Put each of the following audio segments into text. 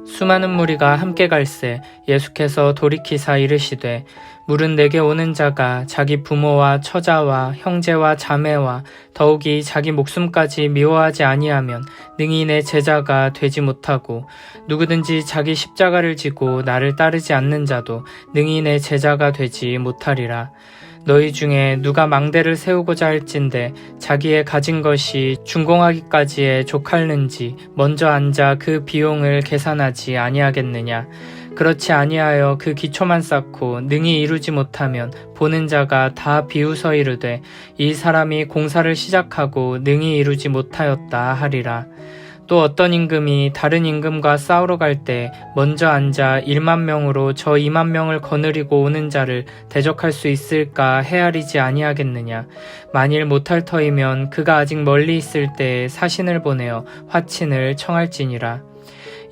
수많은 무리가 함께 갈새 예수께서 돌이키사 이르시되 물은 내게 오는 자가 자기 부모와 처자와 형제와 자매와 더욱이 자기 목숨까지 미워하지 아니하면 능히 내 제자가 되지 못하고 누구든지 자기 십자가를 지고 나를 따르지 않는 자도 능히 내 제자가 되지 못하리라. 너희 중에 누가 망대를 세우고자 할진대 자기의 가진 것이 준공하기까지에 족할는지 먼저 앉아 그 비용을 계산하지 아니하겠느냐. 그렇지 아니하여 그 기초만 쌓고 능히 이루지 못하면 보는 자가 다 비웃어 이르되 이 사람이 공사를 시작하고 능히 이루지 못하였다 하리라. 또 어떤 임금이 다른 임금과 싸우러 갈 때 먼저 앉아 1만 명으로 저 2만 명을 거느리고 오는 자를 대적할 수 있을까 헤아리지 아니하겠느냐. 만일 못할 터이면 그가 아직 멀리 있을 때에 사신을 보내어 화친을 청할지니라.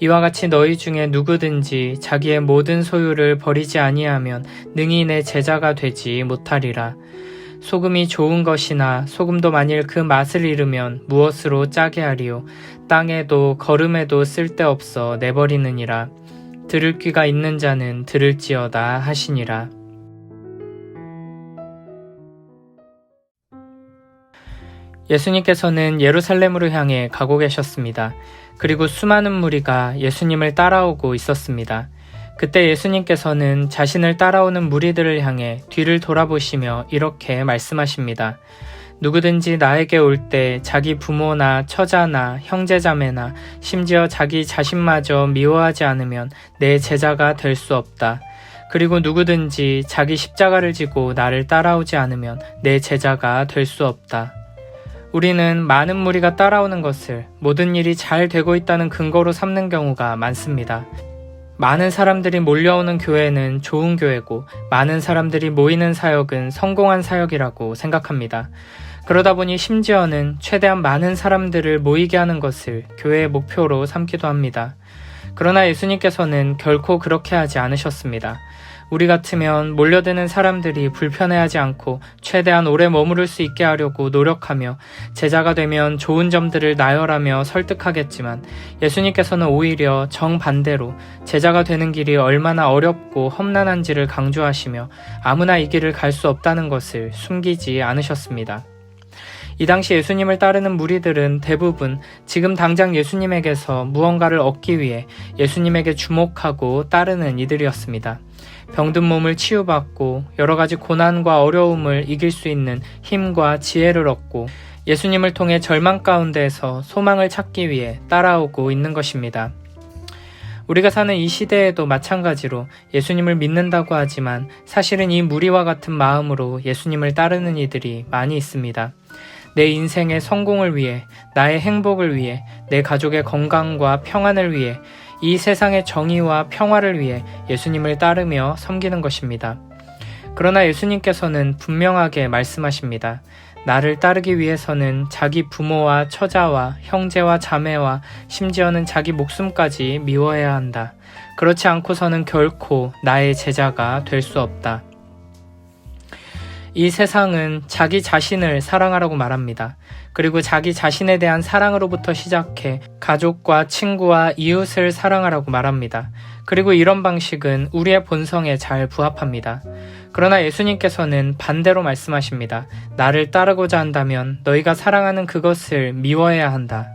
이와 같이 너희 중에 누구든지 자기의 모든 소유를 버리지 아니하면 능히 내 제자가 되지 못하리라. 소금이 좋은 것이나 소금도 만일 그 맛을 잃으면 무엇으로 짜게 하리요. 땅에도 거름에도 쓸데없어 내버리느니라. 들을 귀가 있는 자는 들을지어다 하시니라. 예수님께서는 예루살렘으로 향해 가고 계셨습니다. 그리고 수많은 무리가 예수님을 따라오고 있었습니다. 그때 예수님께서는 자신을 따라오는 무리들을 향해 뒤를 돌아보시며 이렇게 말씀하십니다. 누구든지 나에게 올 때 자기 부모나 처자나 형제자매나 심지어 자기 자신마저 미워하지 않으면 내 제자가 될 수 없다. 그리고 누구든지 자기 십자가를 지고 나를 따라오지 않으면 내 제자가 될 수 없다. 우리는 많은 무리가 따라오는 것을 모든 일이 잘 되고 있다는 근거로 삼는 경우가 많습니다. 많은 사람들이 몰려오는 교회는 좋은 교회고 많은 사람들이 모이는 사역은 성공한 사역이라고 생각합니다. 그러다 보니 심지어는 최대한 많은 사람들을 모이게 하는 것을 교회의 목표로 삼기도 합니다. 그러나 예수님께서는 결코 그렇게 하지 않으셨습니다. 우리 같으면 몰려드는 사람들이 불편해하지 않고 최대한 오래 머무를 수 있게 하려고 노력하며 제자가 되면 좋은 점들을 나열하며 설득하겠지만 예수님께서는 오히려 정반대로 제자가 되는 길이 얼마나 어렵고 험난한지를 강조하시며 아무나 이 길을 갈 수 없다는 것을 숨기지 않으셨습니다. 이 당시 예수님을 따르는 무리들은 대부분 지금 당장 예수님에게서 무언가를 얻기 위해 예수님에게 주목하고 따르는 이들이었습니다. 병든 몸을 치유받고 여러 가지 고난과 어려움을 이길 수 있는 힘과 지혜를 얻고 예수님을 통해 절망 가운데에서 소망을 찾기 위해 따라오고 있는 것입니다. 우리가 사는 이 시대에도 마찬가지로 예수님을 믿는다고 하지만 사실은 이 무리와 같은 마음으로 예수님을 따르는 이들이 많이 있습니다. 내 인생의 성공을 위해, 나의 행복을 위해, 내 가족의 건강과 평안을 위해, 이 세상의 정의와 평화를 위해 예수님을 따르며 섬기는 것입니다. 그러나 예수님께서는 분명하게 말씀하십니다. 나를 따르기 위해서는 자기 부모와 처자와 형제와 자매와 심지어는 자기 목숨까지 미워해야 한다. 그렇지 않고서는 결코 나의 제자가 될 수 없다. 이 세상은 자기 자신을 사랑하라고 말합니다. 그리고 자기 자신에 대한 사랑으로부터 시작해 가족과 친구와 이웃을 사랑하라고 말합니다. 그리고 이런 방식은 우리의 본성에 잘 부합합니다. 그러나 예수님께서는 반대로 말씀하십니다. 나를 따르고자 한다면 너희가 사랑하는 그것을 미워해야 한다.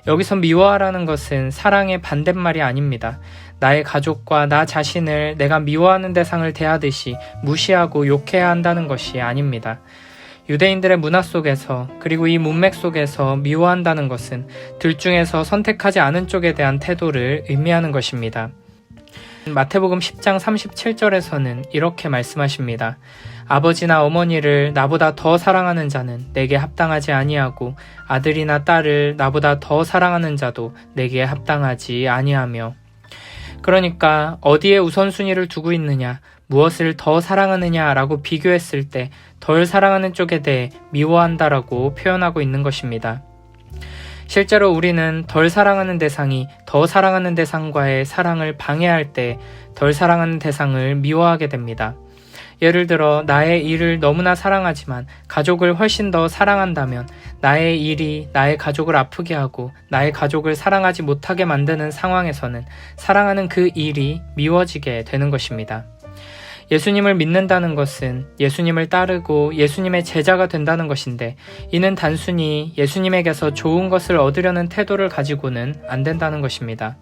여기서 미워하라는 것은 사랑의 반대말이 아닙니다. 나의 가족과 나 자신을 내가 미워하는 대상을 대하듯이 무시하고 욕해야 한다는 것이 아닙니다. 유대인들의 문화 속에서 그리고 이 문맥 속에서 미워한다는 것은 둘 중에서 선택하지 않은 쪽에 대한 태도를 의미하는 것입니다. 마태복음 10장 37절에서는 이렇게 말씀하십니다. 아버지나 어머니를 나보다 더 사랑하는 자는 내게 합당하지 아니하고 아들이나 딸을 나보다 더 사랑하는 자도 내게 합당하지 아니하며. 그러니까 어디에 우선순위를 두고 있느냐, 무엇을 더 사랑하느냐라고 비교했을 때 덜 사랑하는 쪽에 대해 미워한다라고 표현하고 있는 것입니다. 실제로 우리는 덜 사랑하는 대상이 더 사랑하는 대상과의 사랑을 방해할 때 덜 사랑하는 대상을 미워하게 됩니다. 예를 들어 나의 일을 너무나 사랑하지만 가족을 훨씬 더 사랑한다면 나의 일이 나의 가족을 아프게 하고 나의 가족을 사랑하지 못하게 만드는 상황에서는 사랑하는 그 일이 미워지게 되는 것입니다. 예수님을 믿는다는 것은 예수님을 따르고 예수님의 제자가 된다는 것인데, 이는 단순히 예수님에게서 좋은 것을 얻으려는 태도를 가지고는 안 된다는 것입니다.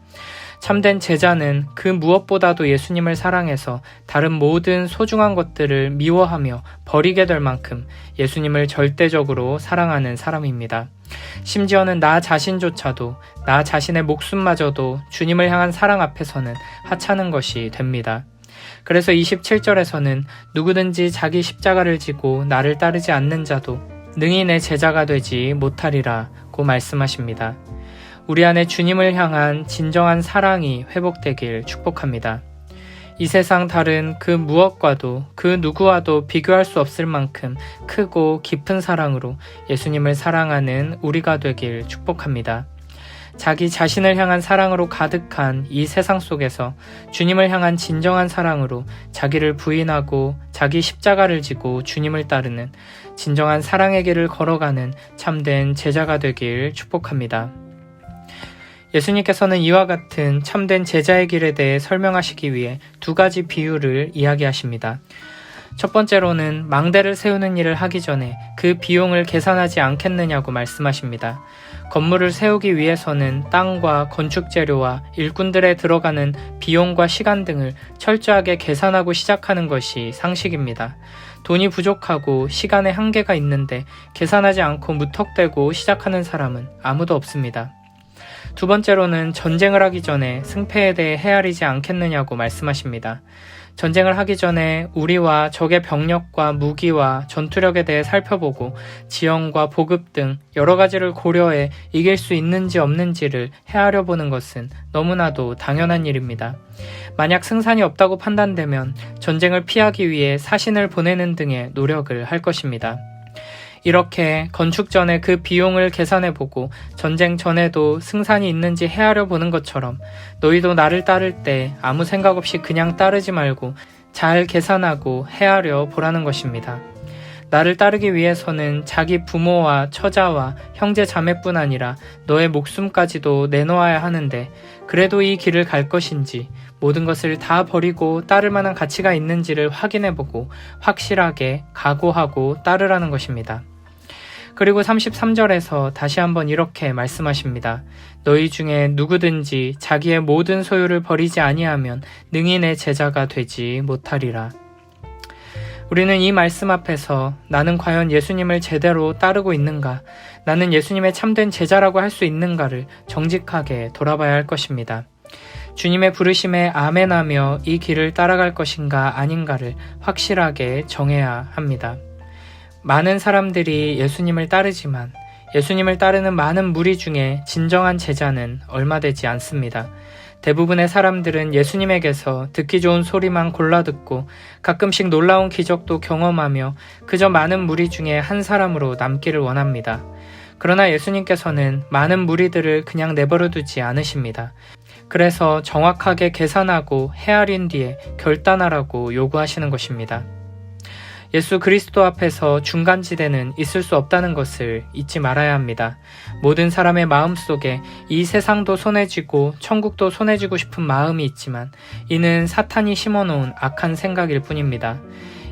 참된 제자는 그 무엇보다도 예수님을 사랑해서 다른 모든 소중한 것들을 미워하며 버리게 될 만큼 예수님을 절대적으로 사랑하는 사람입니다. 심지어는 나 자신조차도, 나 자신의 목숨마저도 주님을 향한 사랑 앞에서는 하찮은 것이 됩니다. 그래서 27절에서는 누구든지 자기 십자가를 지고 나를 따르지 않는 자도 능히 내 제자가 되지 못하리라고 말씀하십니다. 우리 안에 주님을 향한 진정한 사랑이 회복되길 축복합니다. 이 세상 다른 그 무엇과도 그 누구와도 비교할 수 없을 만큼 크고 깊은 사랑으로 예수님을 사랑하는 우리가 되길 축복합니다. 자기 자신을 향한 사랑으로 가득한 이 세상 속에서 주님을 향한 진정한 사랑으로 자기를 부인하고 자기 십자가를 지고 주님을 따르는 진정한 사랑의 길을 걸어가는 참된 제자가 되길 축복합니다. 예수님께서는 이와 같은 참된 제자의 길에 대해 설명하시기 위해 두 가지 비유를 이야기하십니다. 첫 번째로는 망대를 세우는 일을 하기 전에 그 비용을 계산하지 않겠느냐고 말씀하십니다. 건물을 세우기 위해서는 땅과 건축재료와 일꾼들에 들어가는 비용과 시간 등을 철저하게 계산하고 시작하는 것이 상식입니다. 돈이 부족하고 시간에 한계가 있는데 계산하지 않고 무턱대고 시작하는 사람은 아무도 없습니다. 두 번째로는 전쟁을 하기 전에 승패에 대해 헤아리지 않겠느냐고 말씀하십니다. 전쟁을 하기 전에 우리와 적의 병력과 무기와 전투력에 대해 살펴보고 지형과 보급 등 여러 가지를 고려해 이길 수 있는지 없는지를 헤아려 보는 것은 너무나도 당연한 일입니다. 만약 승산이 없다고 판단되면 전쟁을 피하기 위해 사신을 보내는 등의 노력을 할 것입니다. 이렇게 건축 전에 그 비용을 계산해보고 전쟁 전에도 승산이 있는지 헤아려 보는 것처럼 너희도 나를 따를 때 아무 생각 없이 그냥 따르지 말고 잘 계산하고 헤아려 보라는 것입니다. 나를 따르기 위해서는 자기 부모와 처자와 형제 자매뿐 아니라 너의 목숨까지도 내놓아야 하는데, 그래도 이 길을 갈 것인지 모든 것을 다 버리고 따를 만한 가치가 있는지를 확인해보고 확실하게 각오하고 따르라는 것입니다. 그리고 33절에서 다시 한번 이렇게 말씀하십니다. 너희 중에 누구든지 자기의 모든 소유를 버리지 아니하면 능히 내 제자가 되지 못하리라. 우리는 이 말씀 앞에서 나는 과연 예수님을 제대로 따르고 있는가, 나는 예수님의 참된 제자라고 할 수 있는가를 정직하게 돌아봐야 할 것입니다. 주님의 부르심에 아멘하며 이 길을 따라갈 것인가 아닌가를 확실하게 정해야 합니다. 많은 사람들이 예수님을 따르지만 예수님을 따르는 많은 무리 중에 진정한 제자는 얼마 되지 않습니다. 대부분의 사람들은 예수님에게서 듣기 좋은 소리만 골라 듣고 가끔씩 놀라운 기적도 경험하며 그저 많은 무리 중에 한 사람으로 남기를 원합니다. 그러나 예수님께서는 많은 무리들을 그냥 내버려 두지 않으십니다. 그래서 정확하게 계산하고 헤아린 뒤에 결단하라고 요구하시는 것입니다. 예수 그리스도 앞에서 중간지대는 있을 수 없다는 것을 잊지 말아야 합니다. 모든 사람의 마음 속에 이 세상도 손해지고 천국도 손해지고 싶은 마음이 있지만 이는 사탄이 심어놓은 악한 생각일 뿐입니다.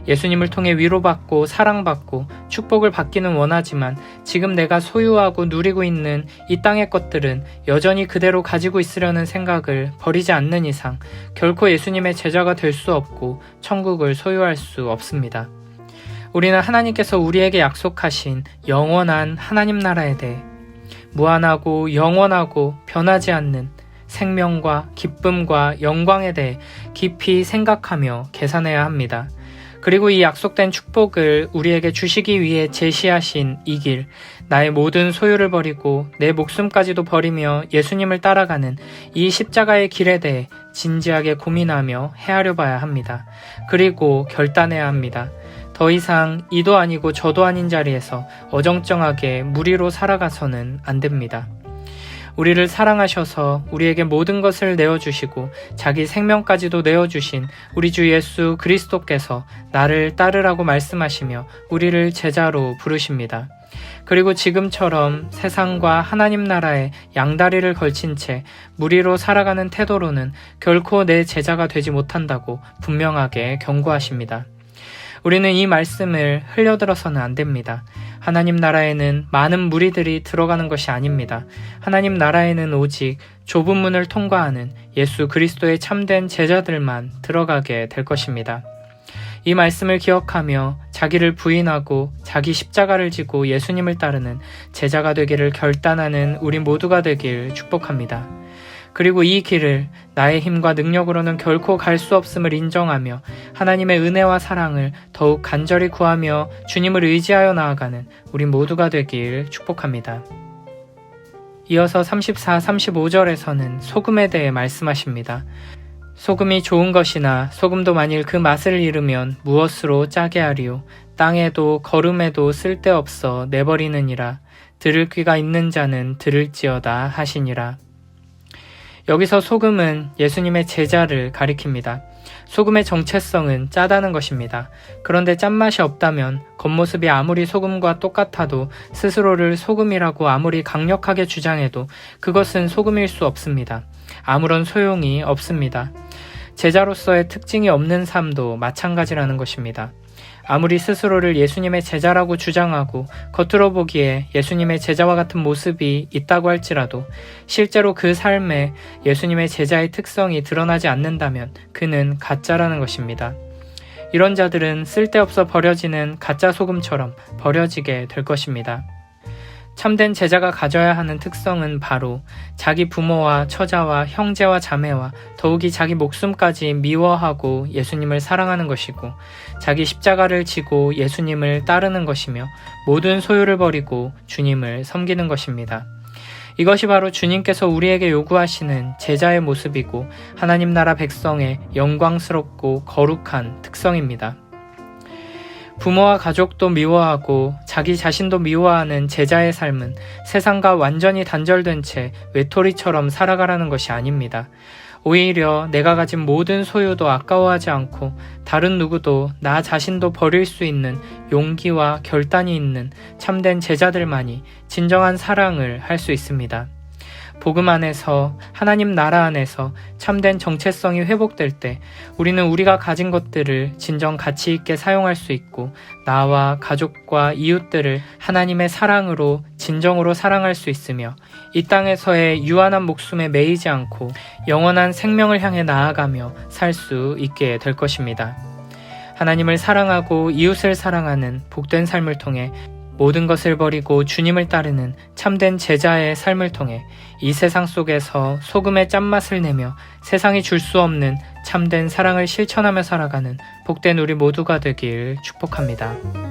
예수님을 통해 위로받고 사랑받고 축복을 받기는 원하지만 지금 내가 소유하고 누리고 있는 이 땅의 것들은 여전히 그대로 가지고 있으려는 생각을 버리지 않는 이상 결코 예수님의 제자가 될 수 없고 천국을 소유할 수 없습니다. 우리는 하나님께서 우리에게 약속하신 영원한 하나님 나라에 대해 무한하고 영원하고 변하지 않는 생명과 기쁨과 영광에 대해 깊이 생각하며 계산해야 합니다. 그리고 이 약속된 축복을 우리에게 주시기 위해 제시하신 이 길, 나의 모든 소유를 버리고 내 목숨까지도 버리며 예수님을 따라가는 이 십자가의 길에 대해 진지하게 고민하며 헤아려 봐야 합니다. 그리고 결단해야 합니다. 더 이상 이도 아니고 저도 아닌 자리에서 어정쩡하게 무리로 살아가서는 안 됩니다. 우리를 사랑하셔서 우리에게 모든 것을 내어주시고 자기 생명까지도 내어주신 우리 주 예수 그리스도께서 나를 따르라고 말씀하시며 우리를 제자로 부르십니다. 그리고 지금처럼 세상과 하나님 나라의 양다리를 걸친 채 무리로 살아가는 태도로는 결코 내 제자가 되지 못한다고 분명하게 경고하십니다. 우리는 이 말씀을 흘려들어서는 안 됩니다. 하나님 나라에는 많은 무리들이 들어가는 것이 아닙니다. 하나님 나라에는 오직 좁은 문을 통과하는 예수 그리스도의 참된 제자들만 들어가게 될 것입니다. 이 말씀을 기억하며 자기를 부인하고 자기 십자가를 지고 예수님을 따르는 제자가 되기를 결단하는 우리 모두가 되길 축복합니다. 그리고 이 길을 나의 힘과 능력으로는 결코 갈 수 없음을 인정하며 하나님의 은혜와 사랑을 더욱 간절히 구하며 주님을 의지하여 나아가는 우리 모두가 되길 축복합니다. 이어서 34, 35절에서는 소금에 대해 말씀하십니다. 소금이 좋은 것이나 소금도 만일 그 맛을 잃으면 무엇으로 짜게 하리요? 땅에도 거름에도 쓸데없어 내버리느니라. 들을 귀가 있는 자는 들을지어다 하시니라. 여기서 소금은 예수님의 제자를 가리킵니다. 소금의 정체성은 짜다는 것입니다. 그런데 짠맛이 없다면 겉모습이 아무리 소금과 똑같아도 스스로를 소금이라고 아무리 강력하게 주장해도 그것은 소금일 수 없습니다. 아무런 소용이 없습니다. 제자로서의 특징이 없는 삶도 마찬가지라는 것입니다. 아무리 스스로를 예수님의 제자라고 주장하고 겉으로 보기에 예수님의 제자와 같은 모습이 있다고 할지라도 실제로 그 삶에 예수님의 제자의 특성이 드러나지 않는다면 그는 가짜라는 것입니다. 이런 자들은 쓸데없어 버려지는 가짜 소금처럼 버려지게 될 것입니다. 참된 제자가 가져야 하는 특성은 바로 자기 부모와 처자와 형제와 자매와 더욱이 자기 목숨까지 미워하고 예수님을 사랑하는 것이고 자기 십자가를 지고 예수님을 따르는 것이며 모든 소유를 버리고 주님을 섬기는 것입니다. 이것이 바로 주님께서 우리에게 요구하시는 제자의 모습이고 하나님 나라 백성의 영광스럽고 거룩한 특성입니다. 부모와 가족도 미워하고 자기 자신도 미워하는 제자의 삶은 세상과 완전히 단절된 채 외톨이처럼 살아가라는 것이 아닙니다. 오히려 내가 가진 모든 소유도 아까워하지 않고 다른 누구도 나 자신도 버릴 수 있는 용기와 결단이 있는 참된 제자들만이 진정한 사랑을 할 수 있습니다. 복음 안에서 하나님 나라 안에서 참된 정체성이 회복될 때 우리는 우리가 가진 것들을 진정 가치 있게 사용할 수 있고 나와 가족과 이웃들을 하나님의 사랑으로 진정으로 사랑할 수 있으며 이 땅에서의 유한한 목숨에 매이지 않고 영원한 생명을 향해 나아가며 살 수 있게 될 것입니다. 하나님을 사랑하고 이웃을 사랑하는 복된 삶을 통해 모든 것을 버리고 주님을 따르는 참된 제자의 삶을 통해 이 세상 속에서 소금의 짠맛을 내며 세상이 줄 수 없는 참된 사랑을 실천하며 살아가는 복된 우리 모두가 되길 축복합니다.